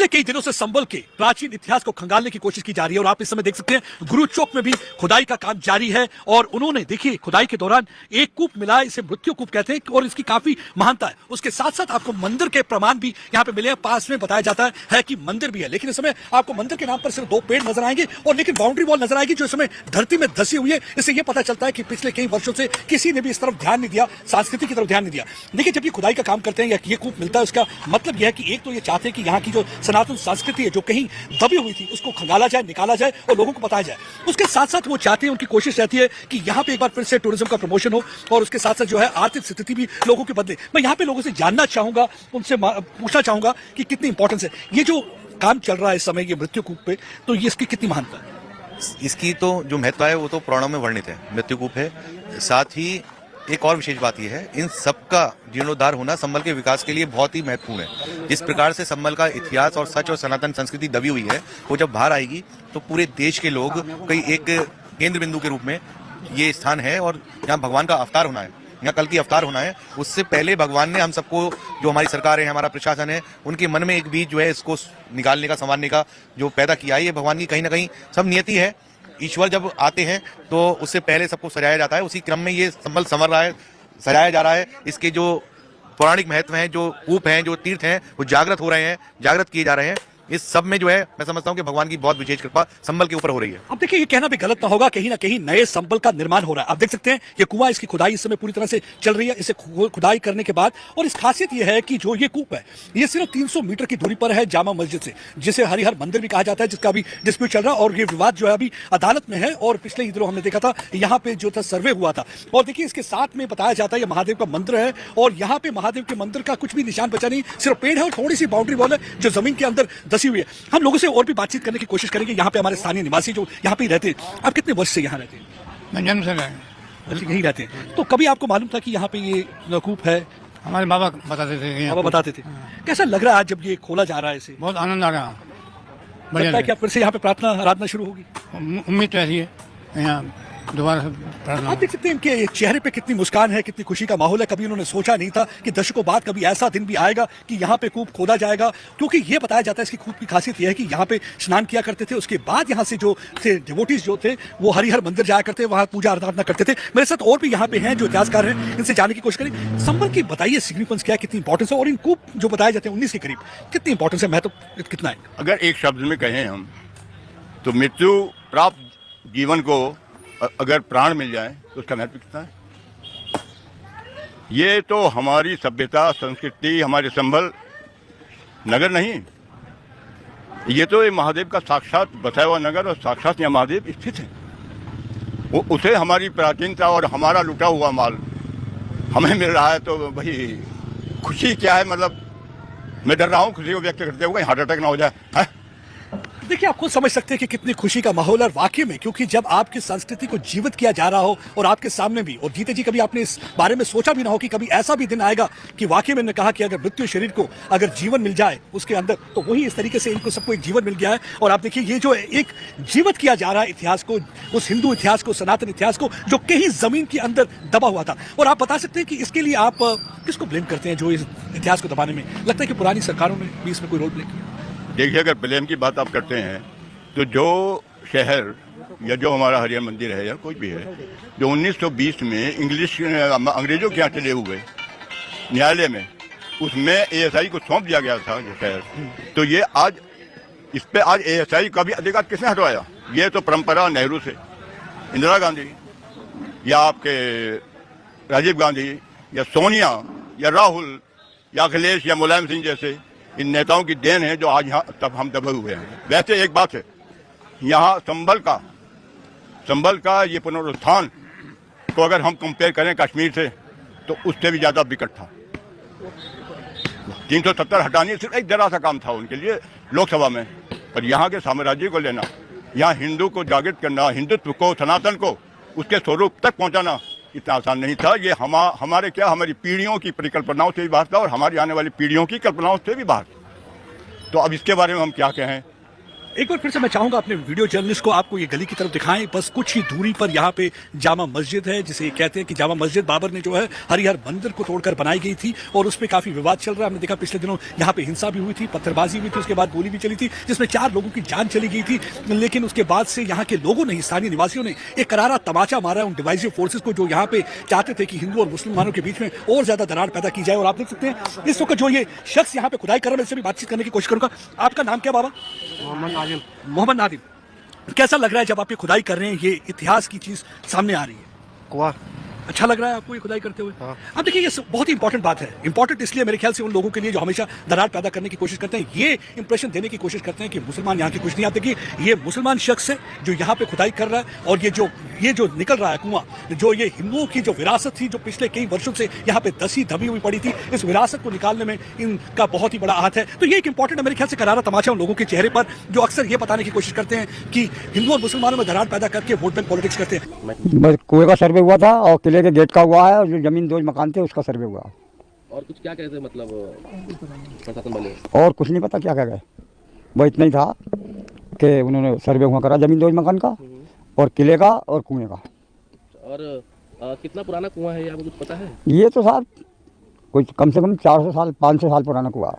पिछले कई दिनों से संभल के प्राचीन इतिहास को खंगालने की कोशिश की जा रही है और आप इस समय देख सकते हैं गुरु चौक में भी खुदाई का काम जारी है। और उन्होंने देखिए खुदाई के दौरान एक कूप मिला है, इसे मृत्यु कूप कहते हैं और इसकी काफी महानता है। उसके साथ साथ आपको मंदिर के प्रमाण भी यहाँ पे मिले हैं। पास में बताया जाता है कि मंदिर भी है, लेकिन इस समय आपको मंदिर के नाम पर सिर्फ 2 पेड़ नजर आएंगे और लेकिन बाउंड्री वॉल नजर आएगी जो इस समय धरती में धसी हुई है। इससे यह पता चलता है कि पिछले कई वर्षों से किसी ने भी इस तरफ ध्यान नहीं दिया, संस्कृति की तरफ ध्यान नहीं दिया। देखिए जब ये खुदाई का काम करते हैं या ये कूप मिलता है उसका मतलब यह है कि एक तो ये चाहते हैं कि यहाँ की जो सनातन संस्कृति है जो कहीं दबी हुई थी उसको खंगाला जाए, निकाला जाए और लोगों को बताया जाए। उसके साथ साथ वो चाहते हैं, उनकी कोशिश रहती है कि यहाँ पे एक बार फिर से टूरिज्म का प्रमोशन हो और उसके साथ साथ जो है आर्थिक स्थिति भी लोगों की बदले। मैं यहाँ पे लोगों से जानना चाहूंगा, उनसे पूछना चाहूंगा कि कितनी इंपॉर्टेंस है ये जो काम चल रहा है इस समय ये मृत्यु कूप पे, तो ये इसकी कितनी महानता है? इसकी तो जो महत्व है वो तो पुराणों में वर्णित है, मृत्यु कूप है। साथ ही एक और विशेष बात यह है, इन सबका जीर्णोद्धार होना संभल के विकास के लिए बहुत ही महत्वपूर्ण है। जिस प्रकार से संभल का इतिहास और सच और सनातन संस्कृति दबी हुई है वो जब बाहर आएगी तो पूरे देश के लोग कई एक केंद्र बिंदु के रूप में ये स्थान है और यहाँ भगवान का अवतार होना है, यहाँ कल की अवतार होना है। उससे पहले भगवान ने हम सबको, जो हमारी सरकार है, हमारा प्रशासन है, उनके मन में एक बीज जो है इसको निकालने का, संवारने का जो पैदा किया है, ये भगवान की कहीं ना कहीं सब नियति है। ईश्वर जब आते हैं तो उससे पहले सबको सजाया जाता है, उसी क्रम में ये संभल संवर रहा है, सजाया जा रहा है। इसके जो पौराणिक महत्व हैं, जो कूप हैं, जो तीर्थ हैं, वो जागृत हो रहे हैं, जागृत किए जा रहे हैं। इस सब में जो है मैं समझता हूँ कि भगवान की बहुत विशेष कृपा संभल के ऊपर हो रही है। अब देखिए ये कहना भी गलत ना होगा, कहीं ना कहीं नए संभल का निर्माण हो रहा है। आप देख सकते हैं ये कुआं, इसकी खुदाई इस समय पूरी तरह से चल रही है। इसे खुदाई करने के बाद, और इस खासियत ये है कि जो ये कूप है ये सिर्फ 300 मीटर की दूरी पर है जामा मस्जिद से, जिसे हरिहर मंदिर भी कहा जाता है, जिसका भी डिस्प्यूट चल रहा है और ये विवाद जो है अभी अदालत में है। और पिछले ही दिनों हमने देखा था यहाँ पे जो था सर्वे हुआ था। और देखिए इसके साथ में बताया जाता है ये महादेव का मंदिर है और यहाँ पे महादेव के मंदिर का कुछ भी निशान बचा नहीं, सिर्फ पेड़ है और थोड़ी सी बाउंड्री वॉल है जो जमीन के अंदर धसी हुई है। हम लोगों से और भी बातचीत करने की कोशिश करेंगे। यहाँ पे हमारे स्थानीय निवासी जो यहाँ पे रहते हैं, आप कितने वर्ष से यहाँ रहते हैं? मैं जन्म से यहीं रहते हैं। तो कभी आपको मालूम था कि यहाँ पे ये कूप है? हमारे बाबा बताते थे। बाबा बताते थे। कैसा लग रहा है आज जब ये खोला जा रहा है? इसे बहुत आनंद आ रहा, लगता है कि फिर से यहाँ पे प्रार्थना आराधना शुरू होगी? उम्मीद तो ऐसी है, यहाँ दोबारा प्रार्थना। आप देख सकते हैं इनके चेहरे पे कितनी मुस्कान है, कितनी खुशी का माहौल है। कभी उन्होंने सोचा नहीं था कि दशकों बाद कभी ऐसा दिन भी आएगा कि यहाँ पे कूप खोदा जाएगा, क्योंकि ये बताया जाता है इसकी कूप की खासियत यह है कि यहाँ पे स्नान किया करते थे, उसके बाद यहाँ से जो थे डिवोटीज जो थे वो हरिहर मंदिर जाया करते, वहाँ पूजा आराधना करते थे। मेरे साथ और भी यहाँ पे हैं जो इतिहासकार हैं, इनसे जानने की कोशिश करें। संभल की बताइए सिग्निफिकेंस क्या है, कितनी इंपॉर्टेंस है और इन कूप जो बताए जाते हैं 19 के करीब, कितनी इंपॉर्टेंस है, महत्व कितना है? अगर एक शब्द में कहें हम तो मृत्यु प्राप्त जीवन को अगर प्राण मिल जाए तो उसका महत्व कितना है। ये तो हमारी सभ्यता, संस्कृति, हमारे संभल नगर नहीं, ये तो ये महादेव का साक्षात बसाया हुआ नगर और साक्षात यहाँ महादेव स्थित है। उसे हमारी प्राचीनता और हमारा लुटा हुआ माल हमें मिल रहा है तो भाई खुशी क्या है। मतलब मैं डर रहा हूँ खुशी को व्यक्त करते हुए हार्ट अटैक ना हो जाए है? देखिए आप खुद समझ सकते हैं कि कितनी खुशी का माहौल है वाकई में, क्योंकि जब आपकी संस्कृति को जीवित किया जा रहा हो और आपके सामने भी, और जीते जी कभी आपने इस बारे में सोचा भी ना हो कि कभी ऐसा भी दिन आएगा कि वाकई में कहा कि अगर मृत्यु शरीर को अगर जीवन मिल जाए उसके अंदर, तो वही इस तरीके से इनको सबको एक जीवन मिल गया है। और आप देखिए ये जो एक जीवित किया जा रहा है इतिहास को, उस हिंदू इतिहास को, सनातन इतिहास को जो कहीं जमीन के अंदर दबा हुआ था। और आप बता सकते हैं कि इसके लिए आप किसको ब्लेम करते हैं जो इस इतिहास को दबाने में? लगता है कि पुरानी सरकारों ने भी इसमें कोई रोल प्ले किया? देखिए अगर ब्लेम की बात आप करते हैं तो जो शहर या जो हमारा हरिहर मंदिर है या कोई भी है जो 1920 में अंग्रेजों के यहाँ चले हुए न्यायालय में, उसमें एएसआई को सौंप दिया गया था ये शहर, तो ये आज इस पे आज एएसआई का भी अधिकार किसने हटवाया? ये तो परंपरा नेहरू से, इंदिरा गांधी या आपके राजीव गांधी या सोनिया या राहुल या अखिलेश या मुलायम सिंह जैसे इन नेताओं की देन है जो आज यहाँ तब हम दबे हुए हैं। वैसे एक बात है, यहाँ संभल का ये पुनरुत्थान को अगर हम कंपेयर करें कश्मीर से तो उससे भी ज़्यादा विकट था। 370 हटाने सिर्फ एक जरा सा काम था उनके लिए लोकसभा में, पर यहाँ के साम्राज्य को लेना, यहाँ हिंदू को जागृत करना, हिंदुत्व को, सनातन को उसके स्वरूप तक पहुँचाना इतना आसान नहीं था। ये हमारी पीढ़ियों की परिकल्पनाओं से भी बाहर था और हमारी आने वाली पीढ़ियों की कल्पनाओं से भी बाहर। तो अब इसके बारे में हम क्या कहें? एक बार फिर से मैं चाहूंगा अपने वीडियो जर्नलिस्ट को आपको ये गली की तरफ दिखाएं। बस कुछ ही दूरी पर यहाँ पे जामा मस्जिद है, जिसे कहते हैं कि जामा मस्जिद बाबर ने जो है हरिहर मंदिर को तोड़कर बनाई गई थी और उस पर काफी विवाद चल रहा है। हमने देखा पिछले दिनों यहाँ पे हिंसा भी हुई थी, पत्थरबाजी हुई थी, उसके बाद गोली भी चली थी जिसमें 4 लोगों की जान चली गई थी। लेकिन उसके बाद से यहाँ के लोगों ने, स्थानीय निवासियों ने एक करारा तमाचा मारा है उन डिवाइसिव फोर्सेज को जो यहाँ पे चाहते थे कि हिंदू और मुसलमानों के बीच में और ज्यादा दरार पैदा की जाए। और आप देख सकते हैं इस वक्त जो ये शख्स यहाँ पे खुदाई कर रहा है, मैं इससे भी बातचीत करने की कोशिश करूंगा। आपका नाम क्या बाबा? मोहम्मद नादिम। कैसा लग रहा है जब आप ये खुदाई कर रहे हैं, ये इतिहास की चीज सामने आ रही है? कुआं अच्छा लग रहा है आपको ये खुदाई करते हुए? हाँ। अब देखिए ये बहुत ही इंपॉर्टेंट बात है। इंपॉर्टेंट इसलिए मेरे ख्याल से उन लोगों के लिए जो हमेशा दरार पैदा करने की कोशिश करते हैं, ये इंप्रेशन देने की कोशिश करते हैं कि मुसलमान यहाँ के कुछ नहीं। आप देखिए ये मुसलमान शख्स है जो यहाँ पे खुदाई कर रहा है और ये जो निकल रहा है कुआं, जो ये हिंदुओं की जो विरासत थी जो पिछले कई वर्षों से यहाँ पे दसी दबी हुई पड़ी थी, इस विरासत को निकालने में इनका बहुत ही बड़ा हाथ है। तो ये एक इंपॉर्टेंट मेरे ख्याल से करारा तमाचा उन लोगों के चेहरे पर जो अक्सर ये बताने की कोशिश करते हैं कि हिंदू और मुसलमानों में दरार पैदा करके वोट बैंक पॉलिटिक्स करते हैं। बस कुएं का सर्वे हुआ था और किले के गेट का हुआ है और जो जमीन 2 मकान थे उसका सर्वे हुआ। और कुछ क्या कहते हैं मतलब प्रशासन वाले? और कुछ नहीं पता क्या कह गए, वो इतना ही था कि उन्होंने सर्वे हुआ करा जमीन 2 मकान का और किले का और कुएं का। और कितना पुराना कुआं है ये आपको कुछ पता है? ये तो साहब कुछ कम से कम 400 साल 500 साल पुराना कुआं।